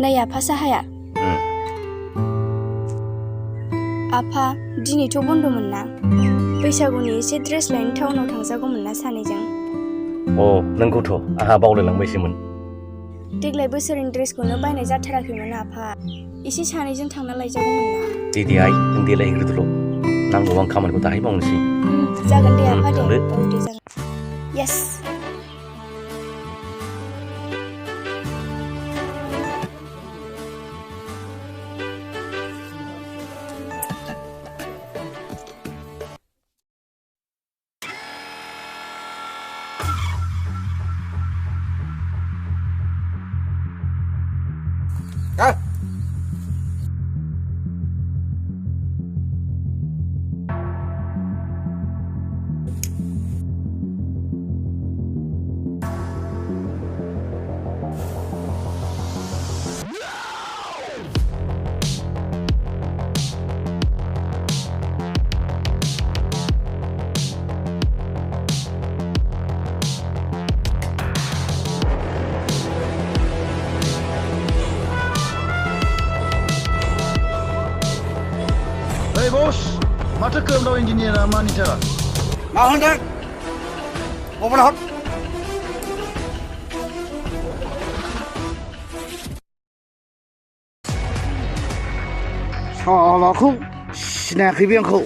नै आफा साहाया आफा दिनैथ' बन्द'मोन ना बैसागुनि एसे ड्रेस लायनो टाउनाव थांजागौमोन ना सानैजों नोंगौथ' आहा बावलायलांबायसोमोन देग्लाय बोसोरनि ड्रेसखौनो बायनाय जाथाराखैमोन आफा एसे सानैजों थांना लायजागौमोन ना दे आइ नों देलायग्रोदोल' नांगौ आं खामानिखौ दाहाय मावनोसै जागोन दे आफा दे दे जागोन येस Hey bos, माथो Gwrwbnai engineer मानि थारा? मा होनदों? मबाइल हर। सालाखौ सिनायाखै बे आंखौ।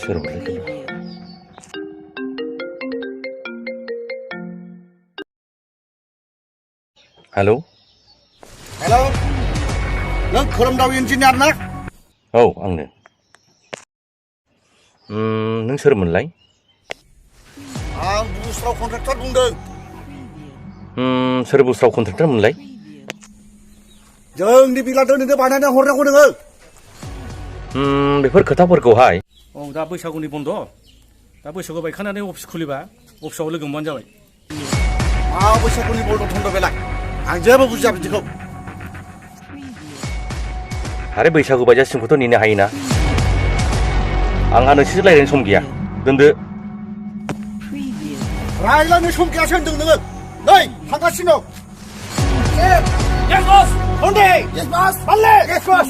सोरमोनलाय हेलौ हेलौ नों Gwrwbnai engineer ना? आंनो नों सोरमोनलाय? आं बुस्राव कन्ट्रेक्टर बुंदों। सोर बुस्राव कन्ट्रेक्टर मोनलाय? जोंनि बिल्डिं नोंनो बानायना हरनांगौ नोङो। बेफोर खोथाफोरखौहाय दा बैसागुनि बन्द' दा बैसागु बायखांनानै अफिस खुलिबा अफिसाव लोगो मोनबानो जाबाय मा बैसागुनि बन्द' थन्द' बेलाय आं जेबो बुजिया बिदिखौ आरे बैसागु बायजासिमखौथ' नेनो हायोना आंहा नोंसोरजों रायज्लायनो सम गैया दोनदो रायज्लायनो सम गैयासो होनदों नोङो नै थांगासिनो दं Yes boss Monday Yes boss Monday Yes boss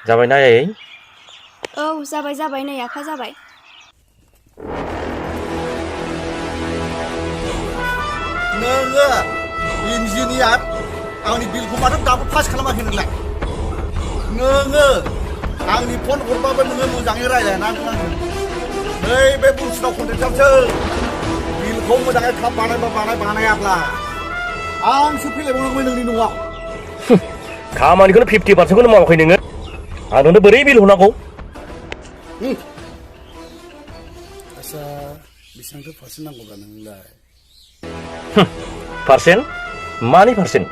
जाबायना आयै जाबाय नै आफा जाबाय नोङो इन्जिनियार आंनि बिलखौ माथो दाबो पास खालामाखै नोंलाय नोङो आंनि फन हरबाबो नोङो मोजाङै रायज्लायनांगोन आंजों नैबे बुस्राव कन्ट्रेक्टरसो बिलखौ मोजाङै थाब बानायाब्ला आंसो फैलायबावनांगौ नोंनि न'आव खामानिखौनो 50%खौनो मावाखै नोङो आंनोनो बोरै बिल हरनांगौ आसा बेसेबांथो पारसेन्ट नांगौब्रा नोंलाय पारसेन्ट मानि पारसेन्ट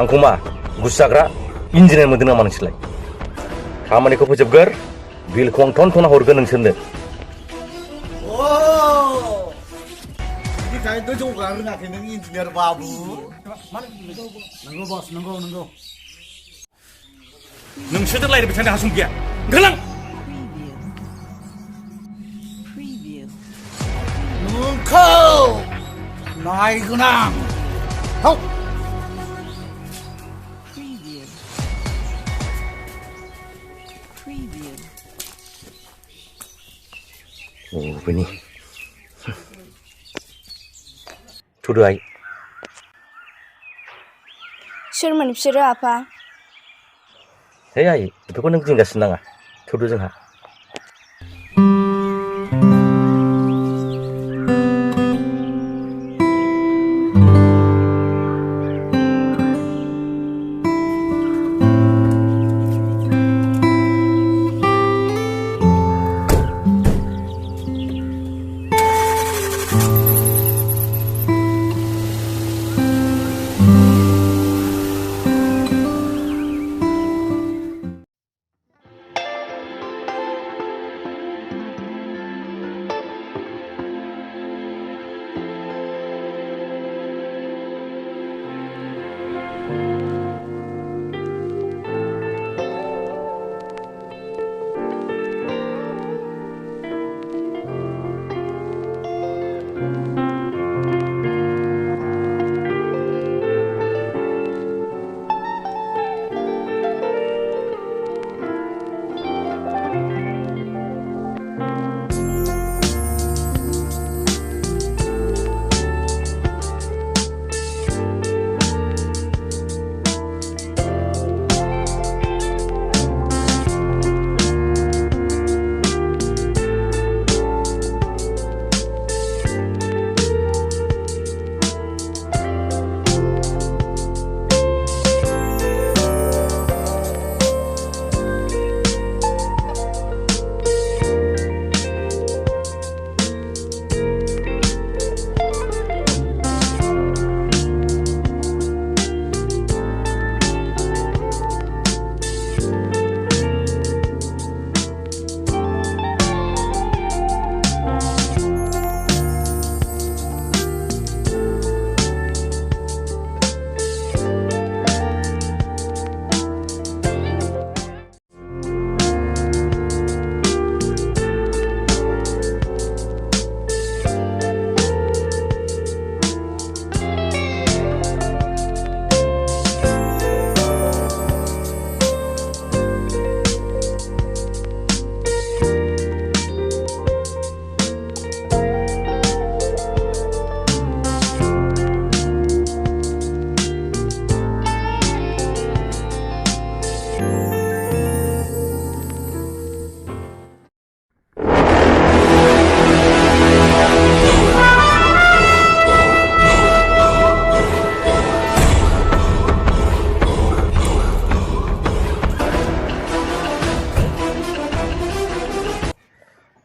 आंखौ मा गुस जाग्रा इन्जिनियार मोनदों नामा नोंसोरलाय खामानिखौ फोजोबगोर बिलखौ आं थन हरगोन नोंसोरनो बिनिखायनो जौगा रोङाखै नों इन्जिनियार बाबु नंगौ बस नंगौ नोंसोरजों रायज्लायबाय थानो हासुं गैया ओंखारलां नोंखौ नायगोन आं Gwrwbnai. Thudो आइ. सोरमोन बिसोरो आफा? हे आइ, बेफोरखौ नों गिंगासिनो नाङा. थुदो जोंहा.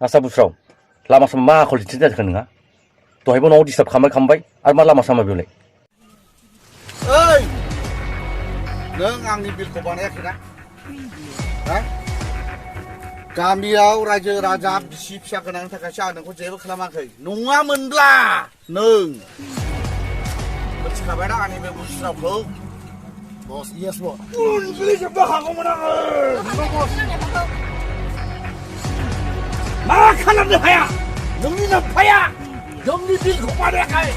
आसा बुस्राव लामा सामा मा आखल दिन्थिनो जाखो नोंहा दहायबो न'आव डिस्टार्ब खालामबाय आरो मा लामा सामा बेवलाय ओइ नों आंनि बिलखौ बानायाखैना हा गामियाव रायजो राजा बिसि फिसा गोनांनि थाखायसो आं नोंखौ जेबो खालामाखै नङामोनब्ला नों मिथिखाबायना आंनि बे बुस्रावखौ बस येस बस उनग्लिजोबनो हागौमोन आङो नंगौ बस मा खालामनो हाया नोंनि नोमफाया जोंनि बिलखौ बानायाखै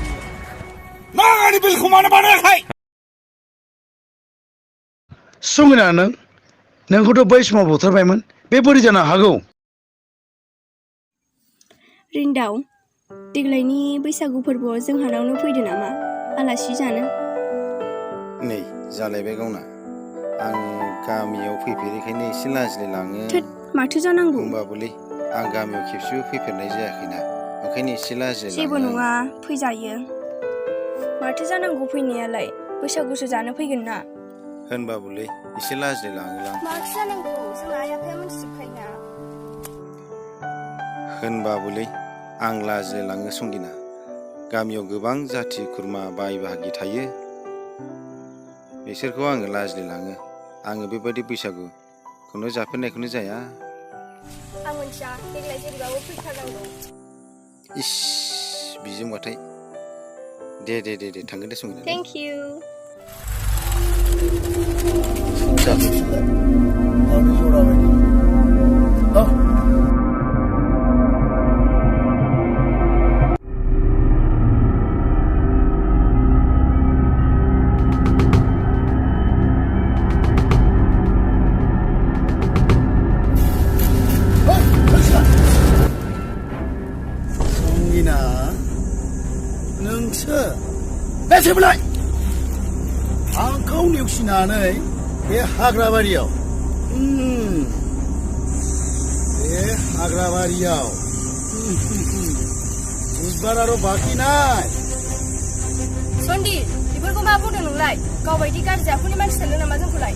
मा आंनि बिलखौ मानो बानायाखै सुमिना नोंखौथ' बै समाव बुथारबायमोन बे बोरै जानो हागौ रिन्दाव देग्लायनि बैसागु फोरबोआव जोंहानावनो फैदो नामा आलासि जानो नै जालायबाय गावना आं गामियाव फैफेरैखायनो एसे लाजिलायलाङो माथो जानांगौ होमबाबोलै आं गामियाव खेबसेबो फैफेरनाय जायाखैना ओंखायनो एसे लाजिलायलाङो जेबो नङा फैजायो माथो जानांगौ फैनायालाय बैसागुसो जानो फैगोन ना होनबाबोलै एसे लाजिलायलाङोलां माथो जानांगौ जोंहा आइ आफाया मिथिजोबखायोना होनबाबोलै आं लाजिलायलाङो संगिना गामियाव गोबां जाथि खुरमा बाय बाहागि थायो बिसोरखौ आङो लाजिलायलाङो आङो बेबायदि बैसागुखौनो जाफेरनायखौनो जाया आं मिथिया देग्लाय जेरैबाबो फैथारनांगौ इस बिजोंबाथाय दे थांगोन दे संगिना थेंक इउ ना नोंसो बेसेबलाय आंखौ नेवसिनानै बे हाग्राबारियाव बे हाग्राबारियाव बुधबार आरो बाखि नाय सन्दि बेफोरखौ मा बुंदों नोंलाय गावबायदि गाज्रि आखुनि मानसि सानदों नामा जोंखौलाय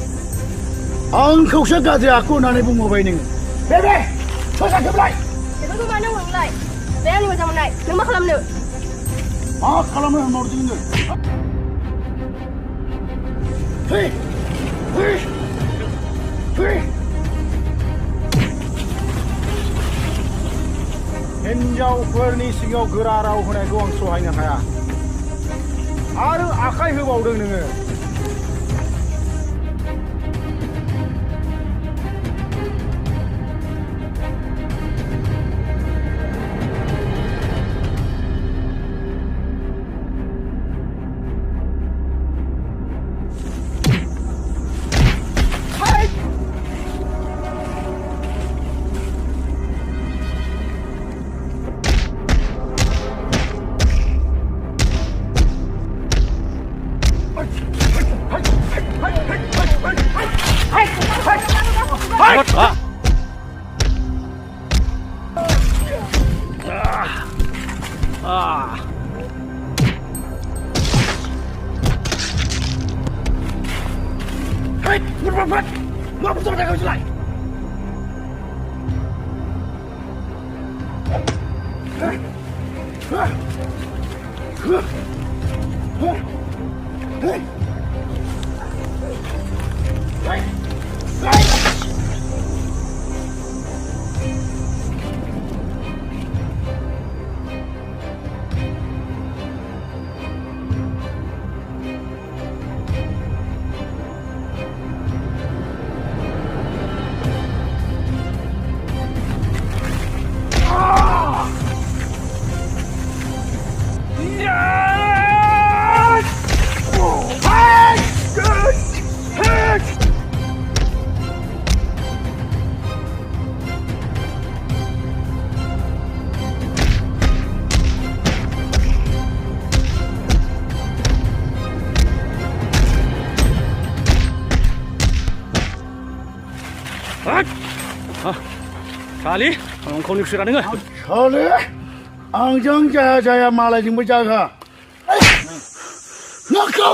आंखौसो गाज्रि आखु होननानै बुंबाय नोङो बे ससाखोबलाय बेफोरखौ मानो नोंलाय बे आंनि मोजां मोननाय नों मा खालामनो होनहरदों नोङो फै फै फै हिनजावफोरनि सिगाङाव गोरा राव होनायखौ आं सहायनो हाया आरो आखाइ होबावदों नोङो सालि आंखौ नेवसिरा नोङो साले आंजों जाया जाया मालायजोंबो जागा नोंखौ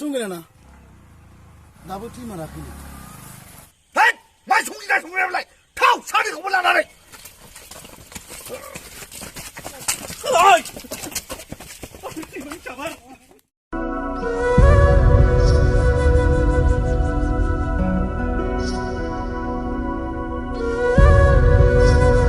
संगिना दाबो थैमाराखै मा संगिना संगिनालाय